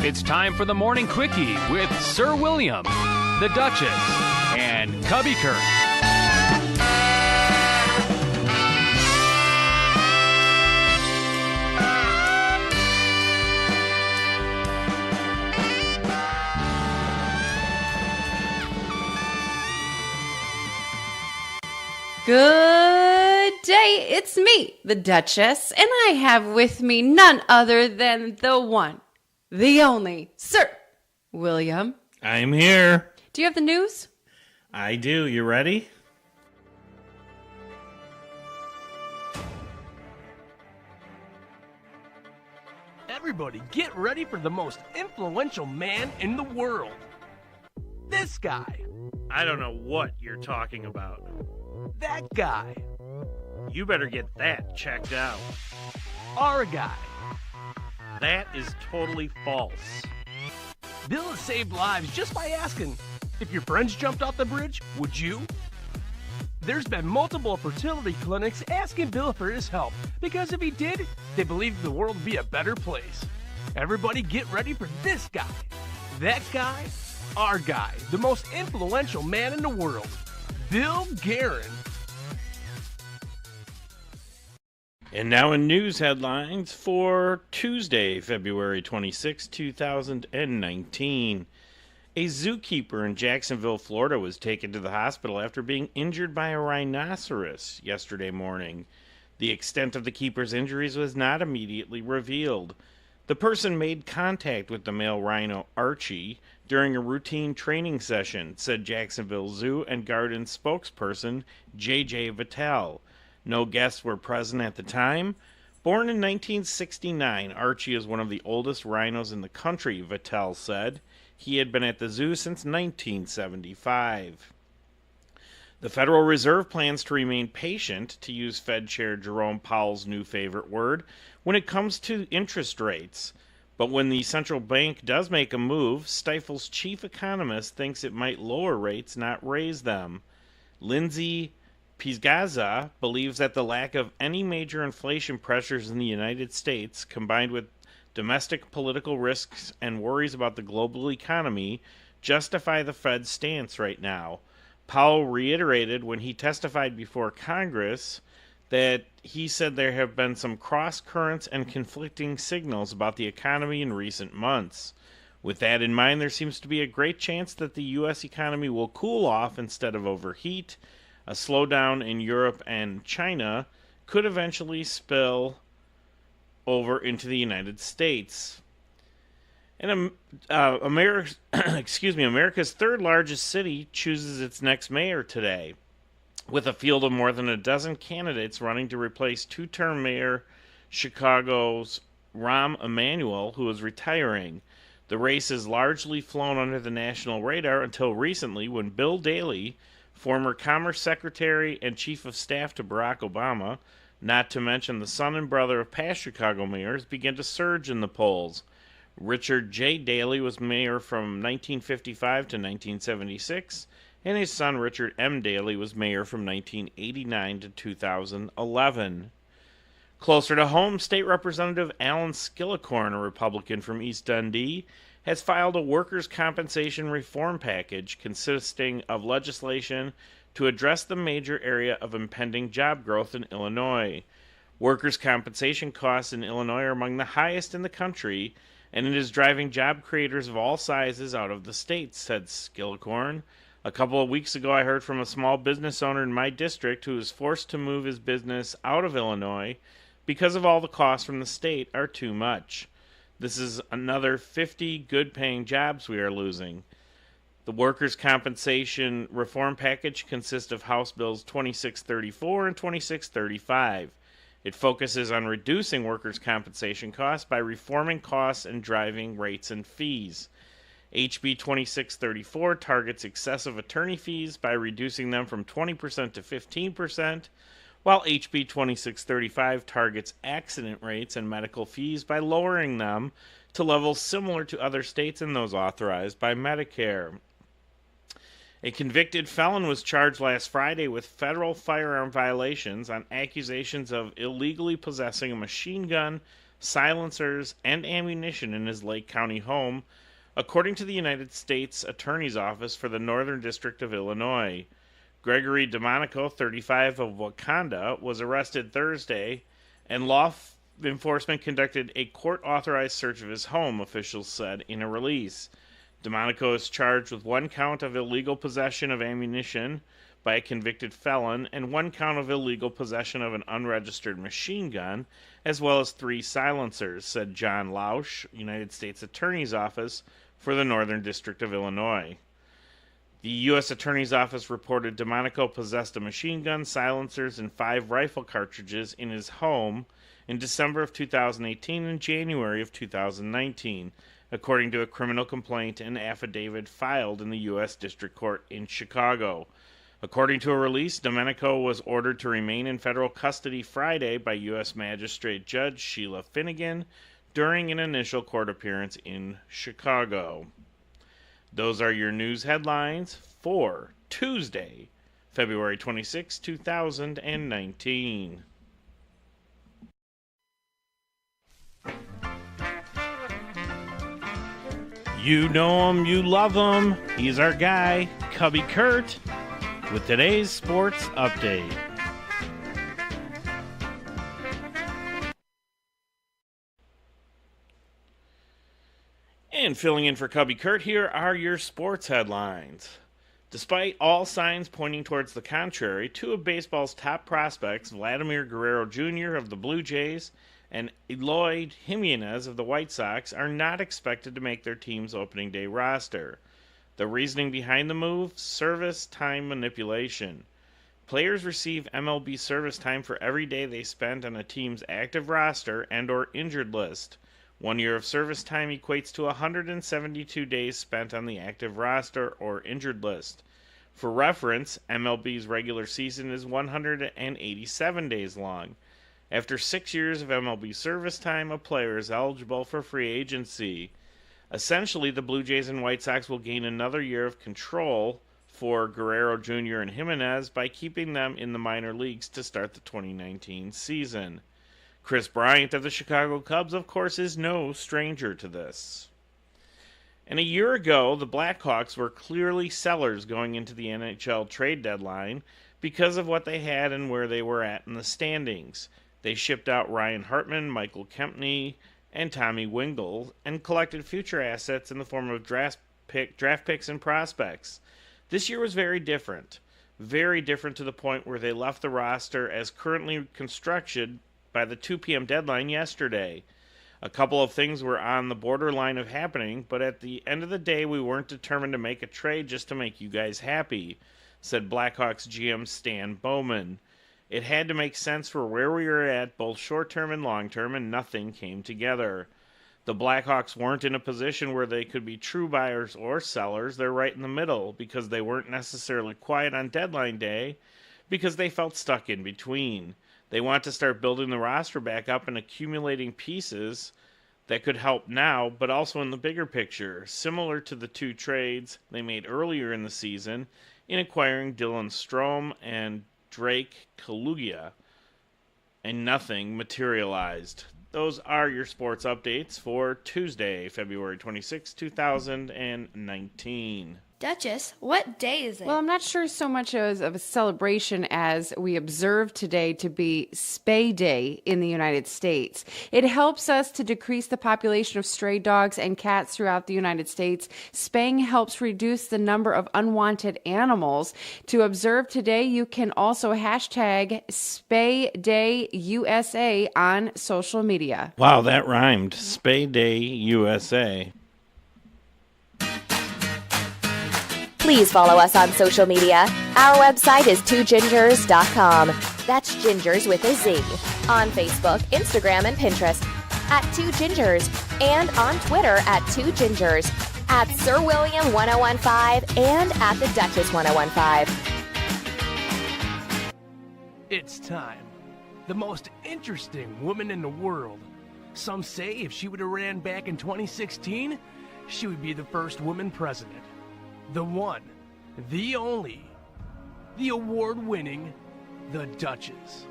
It's time for the Morning Quickie with Sir William, the Duchess, and Cubby Kurt. Good day, it's me, the Duchess, and I have with me none other than the one, the only, Sir William. I'm here. Do you have the news? I do. You ready? Everybody get ready for the most influential man in the world. This guy. I don't know what you're talking about. That guy. You better get that checked out. Our guy. That is totally false. Bill has saved lives just by asking, if your friends jumped off the bridge, would you? There's been multiple fertility clinics asking Bill for his help, because if he did, they believe the world would be a better place. Everybody get ready for this guy. That guy, our guy, the most influential man in the world, Bill Guerin. And now in news headlines for Tuesday, February 26, 2019. A zookeeper in Jacksonville, Florida was taken to the hospital after being injured by a rhinoceros yesterday morning. The extent of the keeper's injuries was not immediately revealed. The person made contact with the male rhino, Archie, during a routine training session, said Jacksonville Zoo and Garden spokesperson J.J. Vitale. No guests were present at the time. Born in 1969, Archie is one of the oldest rhinos in the country, Vitale said. He had been at the zoo since 1975. The Federal Reserve plans to remain patient, to use Fed Chair Jerome Powell's new favorite word, when it comes to interest rates. But when the central bank does make a move, Stifel's chief economist thinks it might lower rates, not raise them. Lindsay Pizgazza believes that the lack of any major inflation pressures in the United States, combined with domestic political risks and worries about the global economy, justify the Fed's stance right now. Powell reiterated when he testified before Congress that he said there have been some cross currents and conflicting signals about the economy in recent months. With that in mind, there seems to be a great chance that the U.S. economy will cool off instead of overheat. A slowdown in Europe and China could eventually spill over into the United States. And America's third largest city chooses its next mayor today, with a field of more than a dozen candidates running to replace two-term mayor Chicago's Rahm Emanuel, who is retiring. The race has largely flown under the national radar until recently, when Bill Daley, former Commerce Secretary and Chief of Staff to Barack Obama, not to mention the son and brother of past Chicago mayors, began to surge in the polls. Richard J. Daley was mayor from 1955 to 1976, and his son Richard M. Daley was mayor from 1989 to 2011. Closer to home, State Representative Alan Skillicorn, a Republican from East Dundee, has filed a workers' compensation reform package consisting of legislation to address the major area of impending job growth in Illinois. Workers' compensation costs in Illinois are among the highest in the country, and it is driving job creators of all sizes out of the state, said Skillicorn. A couple of weeks ago, I heard from a small business owner in my district who was forced to move his business out of Illinois because of all the costs from the state are too much. This is another 50 good-paying jobs we are losing. The workers' compensation reform package consists of House Bills 2634 and 2635. It focuses on reducing workers' compensation costs by reforming costs and driving rates and fees. HB 2634 targets excessive attorney fees by reducing them from 20% to 15%, while HB 2635 targets accident rates and medical fees by lowering them to levels similar to other states and those authorized by Medicare. A convicted felon was charged last Friday with federal firearm violations on accusations of illegally possessing a machine gun, silencers, and ammunition in his Lake County home, according to the United States Attorney's Office for the Northern District of Illinois. Gregory DeMonico, 35, of Wakanda, was arrested Thursday, and law enforcement conducted a court-authorized search of his home, officials said in a release. DeMonico is charged with 1 count of illegal possession of ammunition by a convicted felon and 1 count of illegal possession of an unregistered machine gun, as well as 3 silencers, said John Lausch, United States Attorney's Office for the Northern District of Illinois. The U.S. Attorney's Office reported DeMonico possessed a machine gun, silencers, and 5 rifle cartridges in his home in December of 2018 and January of 2019, according to a criminal complaint and affidavit filed in the U.S. District Court in Chicago. According to a release, DeMonico was ordered to remain in federal custody Friday by U.S. Magistrate Judge Sheila Finnegan during an initial court appearance in Chicago. Those are your news headlines for Tuesday, February 26, 2019. You know him, you love him. He's our guy, Cubby Kurt, with today's sports update. And filling in for Cubby Kurt, here are your sports headlines. Despite all signs pointing towards the contrary, 2 of baseball's top prospects, Vladimir Guerrero Jr. of the Blue Jays and Eloy Jimenez of the White Sox, are not expected to make their team's opening day roster. The reasoning behind the move? Service time manipulation. Players receive MLB service time for every day they spent on a team's active roster and or injured list. 1 year of service time equates to 172 days spent on the active roster or injured list. For reference, MLB's regular season is 187 days long. After 6 years of MLB service time, a player is eligible for free agency. Essentially, the Blue Jays and White Sox will gain another year of control for Guerrero Jr. and Jimenez by keeping them in the minor leagues to start the 2019 season. Chris Bryant of the Chicago Cubs, of course, is no stranger to this. And a year ago, the Blackhawks were clearly sellers going into the NHL trade deadline because of what they had and where they were at in the standings. They shipped out Ryan Hartman, Michael Kempney, and Tommy Wingle, and collected future assets in the form of draft picks and prospects. This year was very different to the point where they left the roster as currently constructed by the 2 p.m. deadline yesterday. A couple of things were on the borderline of happening, but at the end of the day, we weren't determined to make a trade just to make you guys happy, said Blackhawks GM Stan Bowman. It had to make sense for where we were at, both short-term and long-term, and nothing came together. The Blackhawks weren't in a position where they could be true buyers or sellers. They're right in the middle because they weren't necessarily quiet on deadline day because they felt stuck in between. They want to start building the roster back up and accumulating pieces that could help now, but also in the bigger picture, similar to the 2 trades they made earlier in the season in acquiring Dylan Strome and Drake Kalugia, and nothing materialized. Those are your sports updates for Tuesday, February 26, 2019. Duchess, what day is it? Well, I'm not sure so much as of a celebration as we observe today to be Spay Day in the United States. It helps us to decrease the population of stray dogs and cats throughout the United States. Spaying helps reduce the number of unwanted animals. To observe today, you can also hashtag Spay Day USA on social media. Wow, that rhymed. Spay Day USA. Please follow us on social media. Our website is twogingers.com. That's gingers with a Z. On Facebook, Instagram, and Pinterest at 2gingers. And on Twitter at 2gingers. At Sir William 1015 and at the Duchess 1015. It's time. The most interesting woman in the world. Some say if she would have ran back in 2016, she would be the first woman president. The one, the only, the award-winning, the Duchess.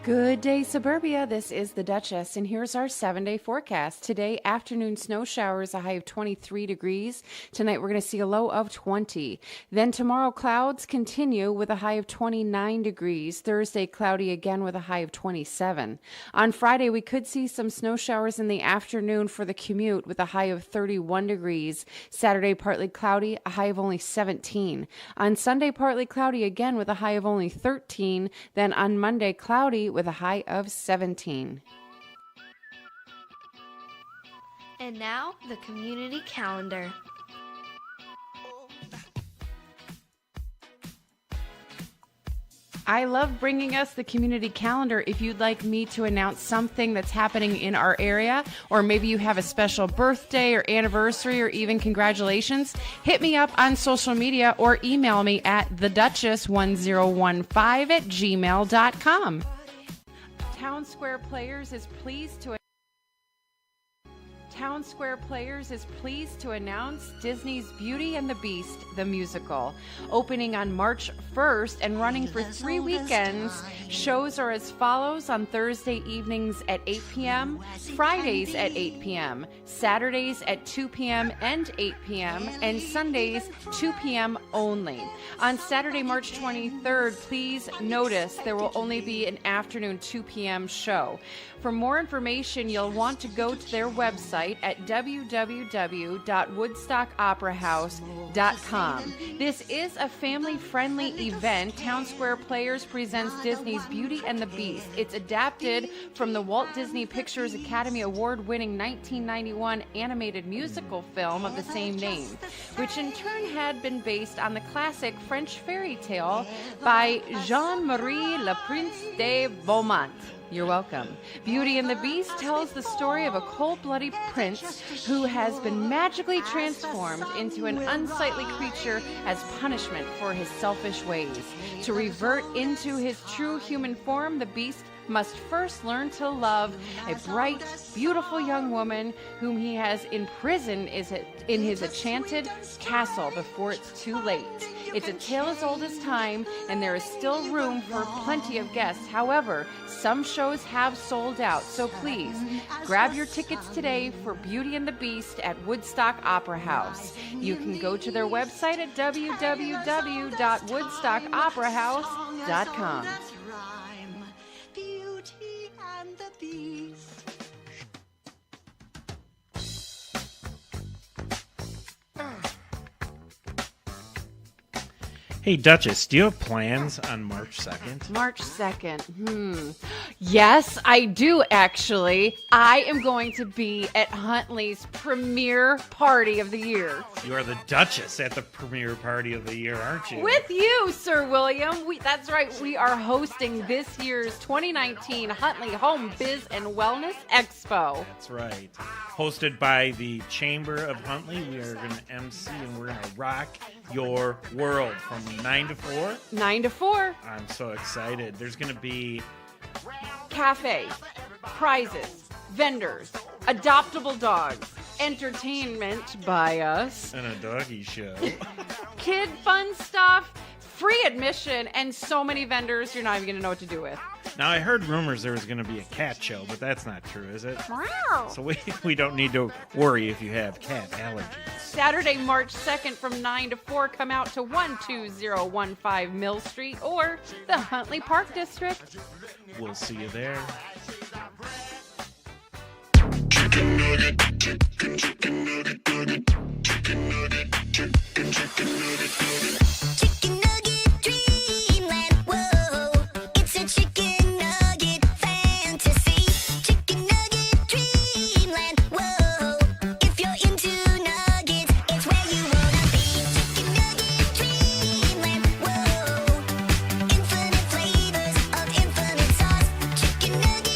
Good day, Suburbia. This is the Duchess, and here's our 7-day forecast. Today, afternoon snow showers, a high of 23 degrees. Tonight, we're going to see a low of 20. Then tomorrow, clouds continue with a high of 29 degrees. Thursday, cloudy again with a high of 27. On Friday, we could see some snow showers in the afternoon for the commute with a high of 31 degrees. Saturday, partly cloudy, a high of only 17. On Sunday, partly cloudy again with a high of only 13. Then on Monday, cloudy with a high of 17. And now, the community calendar. I love bringing us the community calendar. If you'd like me to announce something that's happening in our area, or maybe you have a special birthday or anniversary or even congratulations, hit me up on social media or email me at theduchess1015@gmail.com. Town Square Players is pleased to announce Disney's Beauty and the Beast, the musical. Opening on March 1st and running for 3 weekends, shows are as follows on Thursday evenings at 8 p.m., Fridays at 8 p.m., Saturdays at 2 p.m. and 8 p.m., and Sundays 2 p.m. only. On Saturday, March 23rd, please notice there will only be an afternoon 2 p.m. show. For more information, you'll want to go to their website at www.woodstockoperahouse.com. This is a family-friendly event. Town Square Players presents Disney's Beauty and the Beast. It's adapted from the Walt Disney Pictures Academy Award-winning 1991 animated musical film of the same name, which in turn had been based on the classic French fairy tale by Jean-Marie Le Prince de Beaumont. You're welcome. Beauty and the Beast tells the story of a cold-blooded prince who has been magically transformed into an unsightly creature as punishment for his selfish ways. To revert into his true human form, the Beast must first learn to love a bright, beautiful young woman whom he has imprisoned in his enchanted castle before it's too late. It's a tale as old as time, and there is still room for plenty of guests. However, some shows have sold out, so please grab your tickets today for Beauty and the Beast at Woodstock Opera House. You can go to their website at www.woodstockoperahouse.com. Beauty and the Beast. Hey, Duchess, do you have plans on March 2nd? March 2nd. Yes, I do, actually. I am going to be at Huntley's premiere party of the year. You are the Duchess at the premiere party of the year, aren't you? With you, Sir William. That's right. We are hosting this year's 2019 Huntley Home Biz and Wellness Expo. That's right. Hosted by the Chamber of Huntley. We are going to MC and we're going to rock your world from 9 to 4. 9 to 4. I'm so excited. There's going to be cafe, prizes, vendors, adoptable dogs, entertainment by us, and a doggy show. Kid fun stuff, free admission, and so many vendors you're not even going to know what to do with. Now, I heard rumors there was going to be a cat show, but that's not true, is it? Wow. So we don't need to worry if you have cat allergies. Saturday, March 2nd from 9 to 4, come out to 12015 Mill Street or the Huntley Park District. We'll see you there. Chicken nugget, chicken nugget, chicken nugget, chicken nugget. Chicken nugget dreamland, whoa, it's a chicken nugget fantasy. Chicken nugget dreamland, whoa, if you're into nuggets, it's where you wanna be. Chicken nugget dreamland, whoa, infinite flavors of infinite sauce. Chicken nugget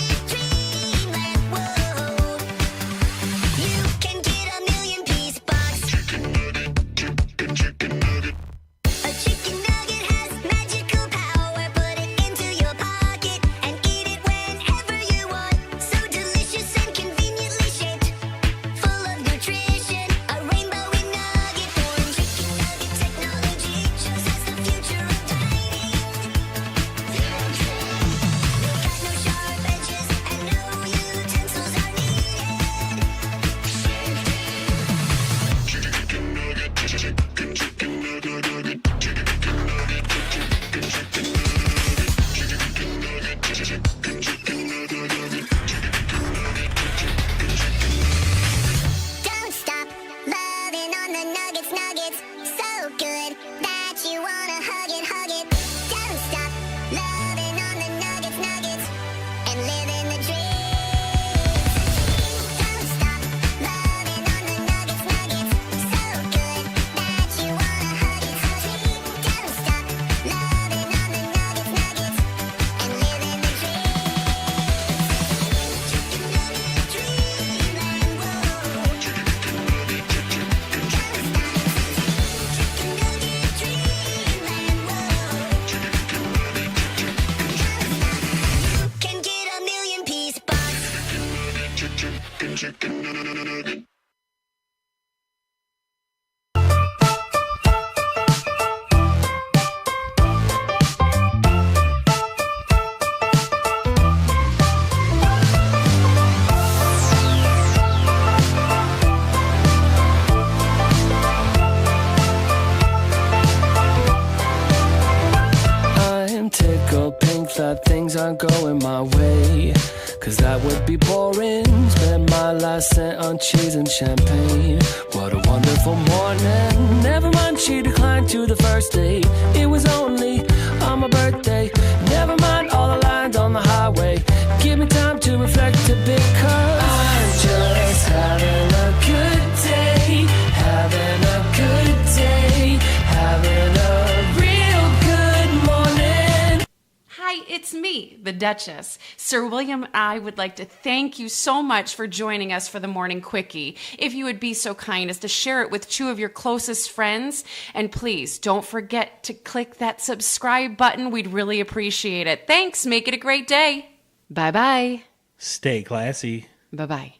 chicken nugget. Tickled pink that things aren't going my way, 'cause that would be boring. Spend my last cent on cheese and champagne. What a wonderful morning. Never mind, she declined to the first date. It was only on my birthday. Never mind all the lines on the highway. Give me time to reflect a bit, 'cause I'm just having a good day. Having a good day. Having a real good morning. Hi, it's me, the Duchess. Sir William and I would like to thank you so much for joining us for the Morning Quickie. If you would be so kind as to share it with 2 of your closest friends, and please don't forget to click that subscribe button. We'd really appreciate it. Thanks. Make it a great day. Bye-bye. Stay classy. Bye-bye.